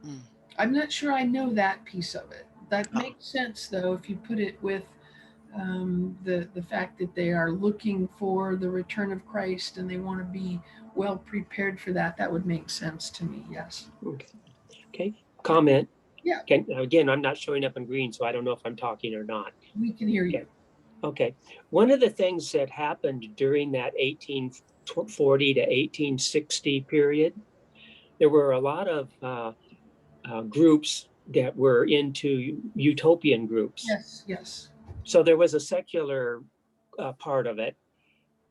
Hmm. I'm not sure I know that piece of it. That makes sense, though, if you put it with the fact that they are looking for the return of Christ and they want to be well prepared for that. That would make sense to me. Yes. Okay. Comment. Yeah. Okay. Again, I'm not showing up in green, so I don't know if I'm talking or not. We can hear you. Okay. Okay. One of the things that happened during that 1840 to 1860 period, there were a lot of groups that were into utopian groups. Yes. Yes. So there was a secular part of it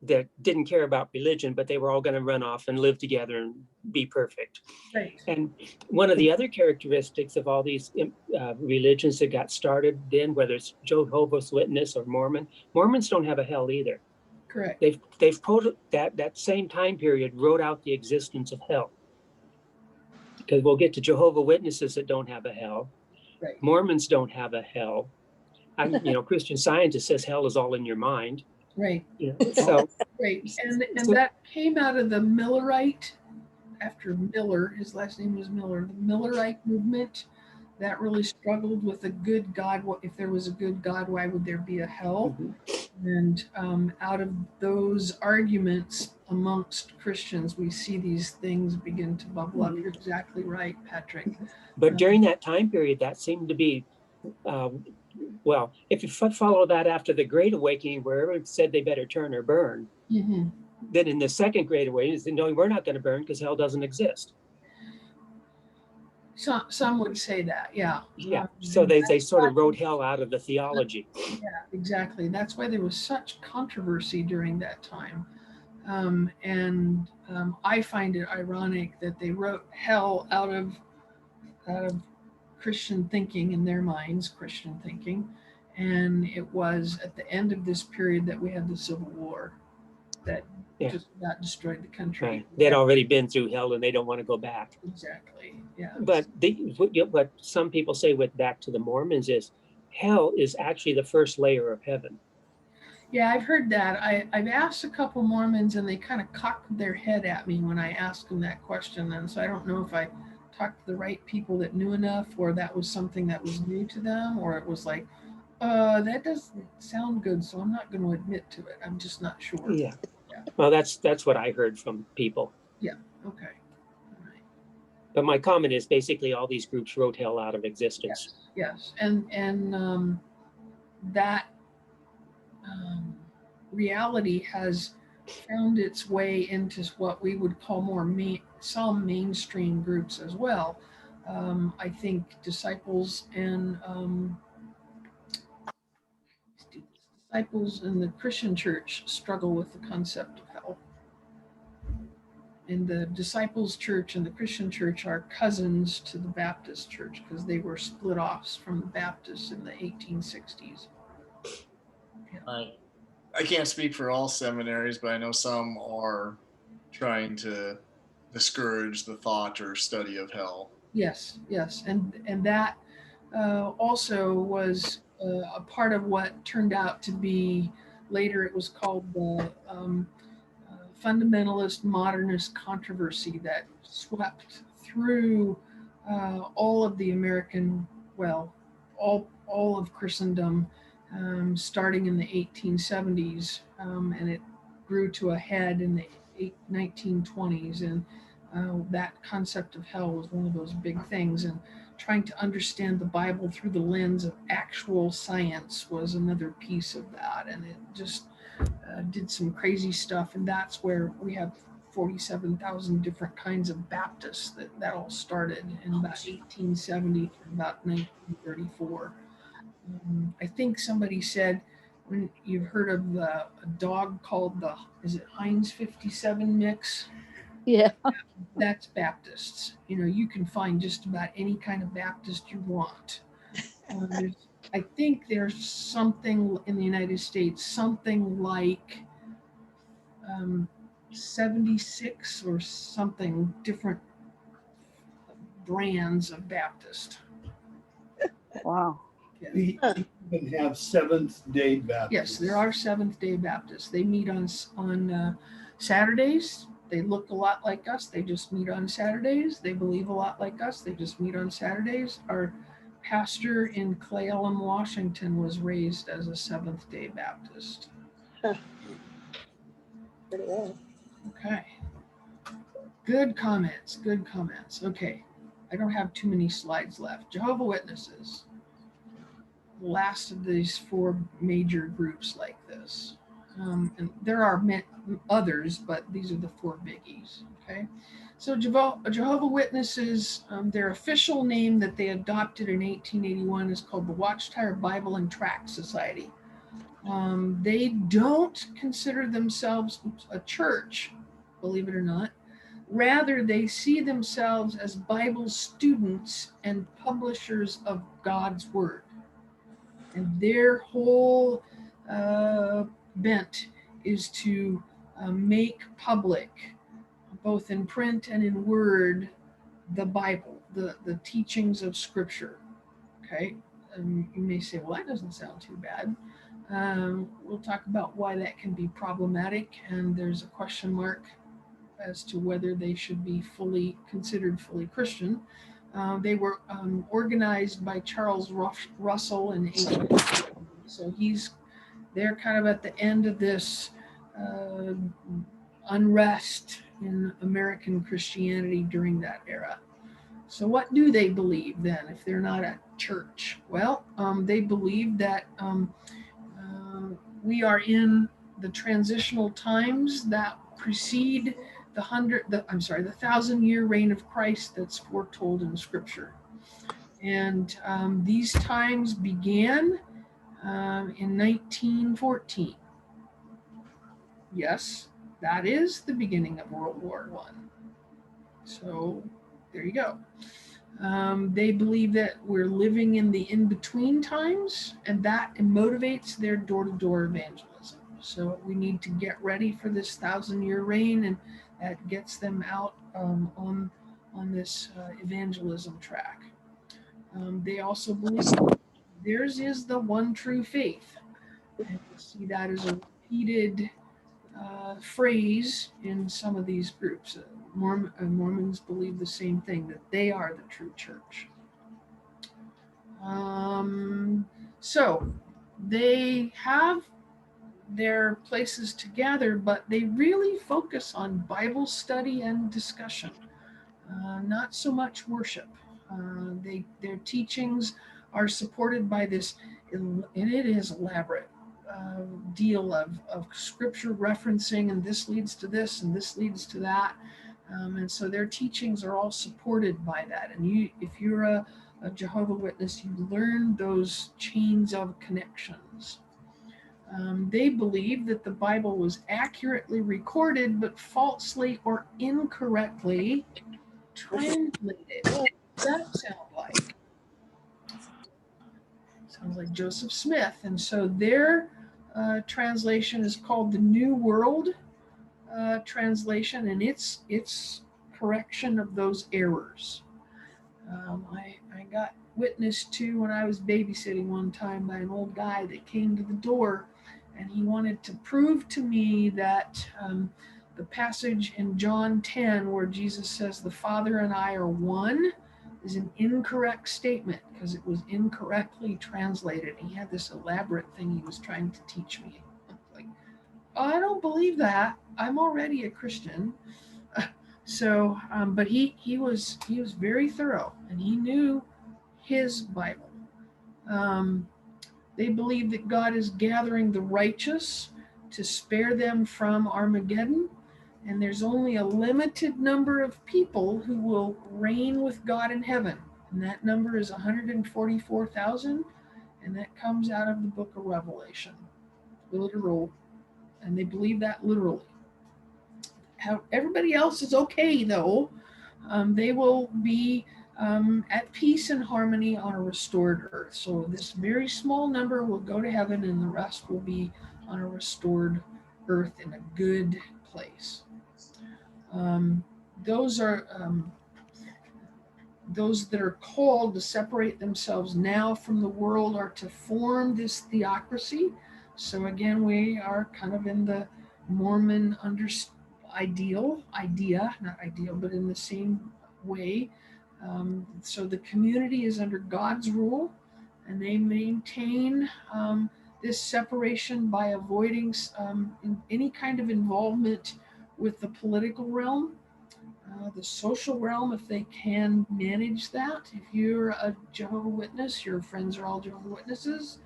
that didn't care about religion, but they were all going to run off and live together and be perfect. Right. And one of the other characteristics of all these religions that got started then, whether it's Jehovah's Witness or Mormons don't have a hell either. Correct. They've that same time period wrote out the existence of hell. Because we'll get to Jehovah Witnesses that don't have a hell. Right. Mormons don't have a hell. Christian Scientist says hell is all in your mind. Right. So right. And that came out of the Millerite, after Miller, his last name was Miller, the Millerite movement that really struggled with a good God. What if there was a good God, why would there be a hell? And out of those arguments amongst Christians, we see these things begin to bubble up. You're exactly right, Patrick. But during that time period, that seemed to be, well, if you follow that after the Great Awakening, where everyone said they better turn or burn, then in the Second Great Awakening, they know we're not going to burn because hell doesn't exist. Some would say that, yeah. Yeah. So they sort of wrote hell out of the theology. Yeah, exactly. That's why there was such controversy during that time. I find it ironic that they wrote hell out of Christian thinking, in their minds, Christian thinking. And it was at the end of this period that we had the Civil War that just about destroyed the country. Right. They'd already been through hell and they don't want to go back. Exactly. Yeah. But what some people say with back to the Mormons is hell is actually the first layer of heaven. Yeah, I've heard that. I've asked a couple Mormons and they kind of cocked their head at me when I asked them that question. And so I don't know if I talked to the right people that knew enough, or that was something that was new to them, or it was like, that doesn't sound good, so I'm not going to admit to it. I'm just not sure. Yeah. Well, that's what I heard from people. Yeah. Okay. All right. But my comment is basically all these groups wrote hell out of existence. Yes. And that reality has found its way into what we would call some mainstream groups as well. I think disciples in the Christian church struggle with the concept of hell. And the disciples church and the Christian church are cousins to the Baptist church because they were split off from the Baptists in the 1860s. Yeah. I can't speak for all seminaries, but I know some are trying to discourage the thought or study of hell. Yes, and that also was a part of what turned out to be later. It was called the Fundamentalist Modernist controversy that swept through all of the American, well, all of Christendom, starting in the 1870s, and it grew to a head in the 1920s. And that concept of hell was one of those big things. And trying to understand the Bible through the lens of actual science was another piece of that. And it just did some crazy stuff. And that's where we have 47,000 different kinds of Baptists that all started in about 1870 through about 1934. I think somebody said, when you've heard of a dog called is it Heinz 57 mix? Yeah. That's Baptists. You can find just about any kind of Baptist you want. I think there's something in the United States, something like 76 or something different brands of Baptist. Wow. Yes. We even have Seventh-day Baptists. Yes, there are Seventh-day Baptists. They meet on Saturdays. They look a lot like us. They just meet on Saturdays. They believe a lot like us. They just meet on Saturdays. Our pastor in Clay Ellen, Washington, was raised as a Seventh-day Baptist. Huh. Look at that. Okay. Good comments. Good comments. Okay. I don't have too many slides left. Jehovah Witnesses. Last of these four major groups like this. And there are others, but these are the four biggies. Okay. So Jehovah Witnesses, their official name that they adopted in 1881 is called the Watchtower Bible and Tract Society. They don't consider themselves a church, believe it or not. Rather, they see themselves as Bible students and publishers of God's Word. And their whole bent is to make public, both in print and in word, the Bible, the teachings of Scripture. Okay? You may say, well, that doesn't sound too bad. We'll talk about why that can be problematic, and there's a question mark as to whether they should be considered fully Christian. They were organized by Charles Russell in 1880. So they're kind of at the end of this unrest in American Christianity during that era. So what do they believe then if they're not a church? Well, they believe that we are in the transitional times that precede the 1,000-year reign of Christ that's foretold in Scripture. And these times began in 1914. Yes, that is the beginning of World War I. So there you go. They believe that we're living in the in-between times, and that motivates their door-to-door evangelism. So we need to get ready for this 1,000-year reign, and that gets them out on this evangelism track. They also believe theirs is the one true faith. And you'll see that as a repeated phrase in some of these groups. Mormons believe the same thing, that they are the true church. So they have their places to gather, but they really focus on Bible study and discussion, not so much worship. Their teachings are supported by this, and it is elaborate, deal of scripture referencing, and this leads to this and this leads to that, and so their teachings are all supported by that. And if you're a Jehovah Witness, you learn those chains of connections. They believe that the Bible was accurately recorded but falsely or incorrectly translated. What does that sound like? Sounds like Joseph Smith. And so their translation is called the New World Translation, and it's correction of those errors. I got witnessed to when I was babysitting one time by an old guy that came to the door, and he wanted to prove to me that the passage in John 10 where Jesus says the Father and I are one is an incorrect statement because it was incorrectly translated. He had this elaborate thing he was trying to teach me. Like, I don't believe that. I'm already a Christian. So, but he was very thorough, and he knew his Bible. They believe that God is gathering the righteous to spare them from Armageddon, and there's only a limited number of people who will reign with God in heaven, and that number is 144,000, and that comes out of the book of Revelation, literal, and they believe that literally. How everybody else is okay though. They will be at peace and harmony on a restored earth. So this very small number will go to heaven, and the rest will be on a restored earth in a good place. Those are those that are called to separate themselves now from the world are to form this theocracy. So again, we are kind of in the Mormon idea, not ideal, but in the same way. So the community is under God's rule, and they maintain this separation by avoiding any kind of involvement with the political realm. The social realm, if they can manage that. If you're a Jehovah Witness, your friends are all Jehovah Witnesses,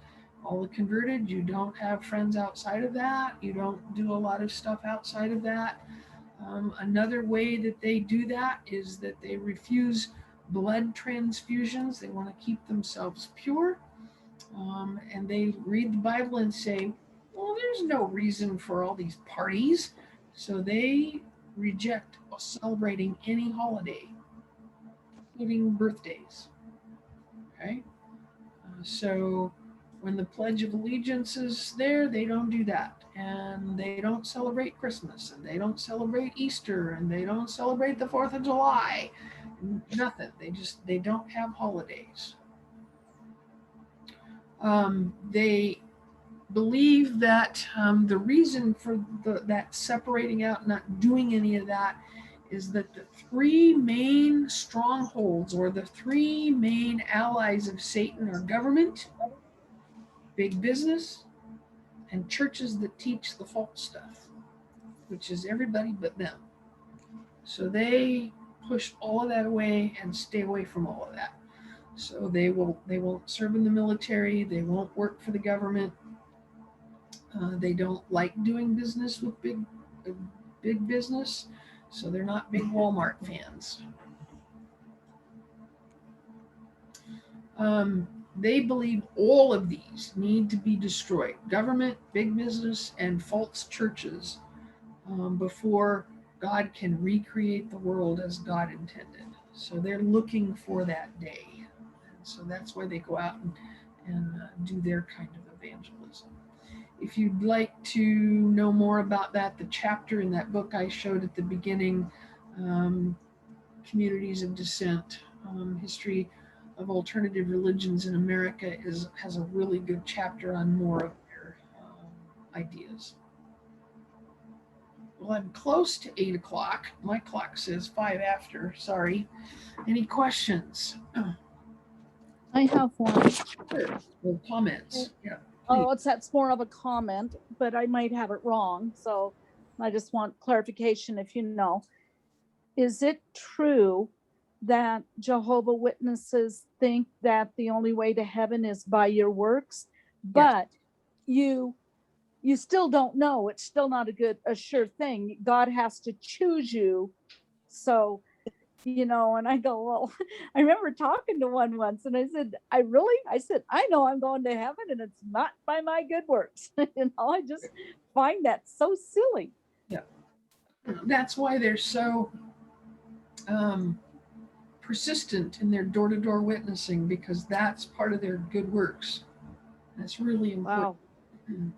all the converted. You don't have friends outside of that. You don't do a lot of stuff outside of that. Another way that they do that is that they refuse blood transfusions. They want to keep themselves pure. And they read the Bible and say, well, there's no reason for all these parties. So they reject celebrating any holiday, including birthdays. Okay? So when the Pledge of Allegiance is there, they don't do that. And they don't celebrate Christmas, and they don't celebrate Easter, and they don't celebrate the 4th of July. Nothing. They don't have holidays. They believe that the reason for that separating out, not doing any of that, is that the three main strongholds or the three main allies of Satan are government, big business, and churches that teach the false stuff, which is everybody but them. So they push all of that away and stay away from all of that. So they won't serve in the military. They won't work for the government. They don't like doing business with big business, so they're not big Walmart fans. They believe all of these need to be destroyed: government, big business, and false churches, before God can recreate the world as God intended. So they're looking for that day. And so that's why they go out and do their kind of evangelism. If you'd like to know more about that, the chapter in that book I showed at the beginning, Communities of Dissent, History of Alternative Religions in America, has a really good chapter on more of their ideas. Well, I'm close to 8 o'clock. My clock says 5 after. Sorry. Any questions? I have one. Sure. Or comments? Yeah. Oh, that's more of a comment, but I might have it wrong. So I just want clarification if you know. Is it true that Jehovah Witnesses think that the only way to heaven is by your works, but you still don't know? It's still not a sure thing. God has to choose you. So, and I go, well, I remember talking to one once and I said, I said, I know I'm going to heaven and it's not by my good works. I just find that so silly. Yeah. That's why they're so persistent in their door-to-door witnessing, because that's part of their good works. That's really important. Wow.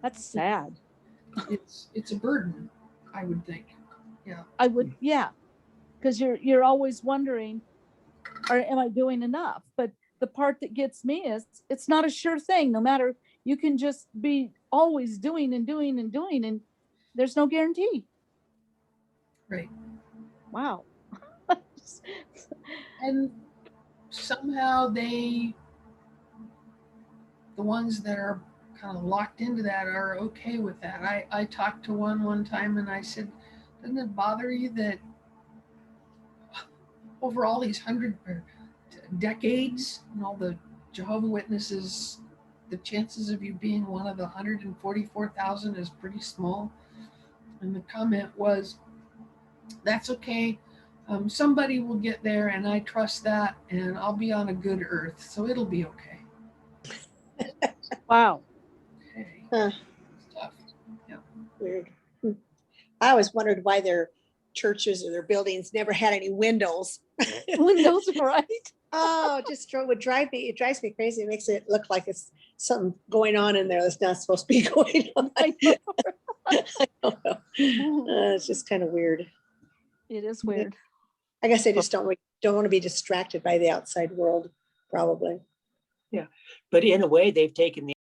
That's sad. It's a burden, I would think. Yeah. I would, yeah. Because you're always wondering, am I doing enough? But the part that gets me is it's not a sure thing. No matter, you can just be always doing and doing and doing, and there's no guarantee. Right. Wow. And somehow the ones that are kind of locked into that are okay with that. I talked to one time and I said, doesn't it bother you that over all these decades and all the Jehovah Witnesses, the chances of you being one of the 144,000 is pretty small? And the comment was, that's okay. Somebody will get there, and I trust that, and I'll be on a good earth, so it'll be okay. Wow. Okay. Stuff. Yeah. Weird. I always wondered why their churches or their buildings never had any windows. Windows, right? Oh, just would drive me. It drives me crazy. It makes it look like it's something going on in there that's not supposed to be going on. I don't know. It's just kind of weird. It is weird. I guess I just don't don't want to be distracted by the outside world, probably. Yeah, but in a way, they've taken the